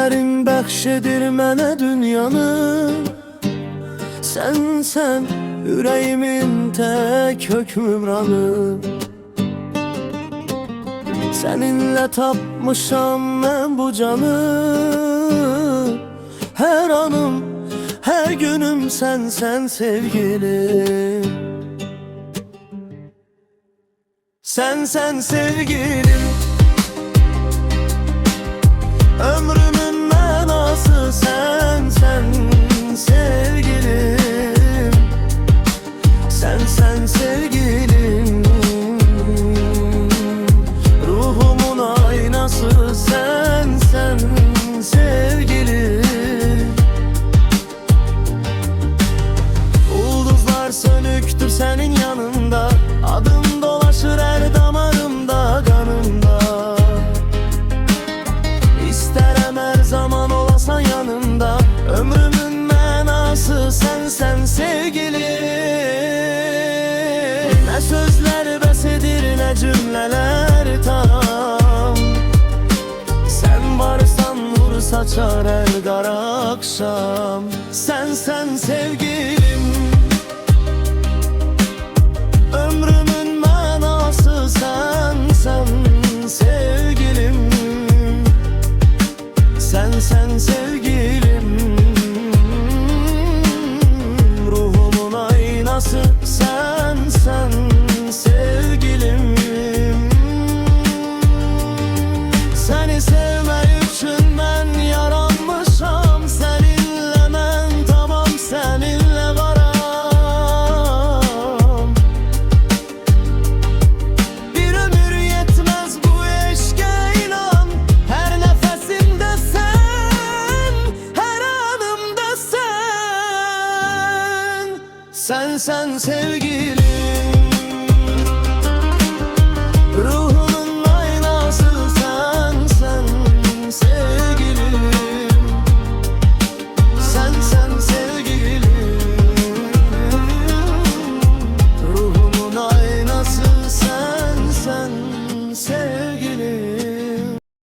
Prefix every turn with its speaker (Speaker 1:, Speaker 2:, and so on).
Speaker 1: Gözlərin bəxş edir mənə dünyanı. Sən ürəyimin tək hökmranı. Səninlə tapmışam mən bu canı. Hər anım, hər günüm sən sevgilim. Sen sevgilim. Ömrümün mənası sen sevgilim. Sen sevgilim. Ruhumun aynası sen sevgilim. Ulduzlar sönüktür senin yanında. Adım dolaşır her damarımda, kanımda. İsterim her zaman olasan yanımda. Ömrümün mənası sen sevgilim. Ne sözler bəs edir, ne cümleler tam. Sen varsan nur saçar her qara akşam. Sen sevgilim. Ömrümün mənası sen sevgilim. Sen sevgilim. Ruhumun aynası sen sevgilim. Seni sevmek için ben yaranmışam. Seninle ben tamam, seninle varam. Bir ömür yetmez bu eşke inan. Her nefesimde sen, her anımda sen. Sen sevgilim.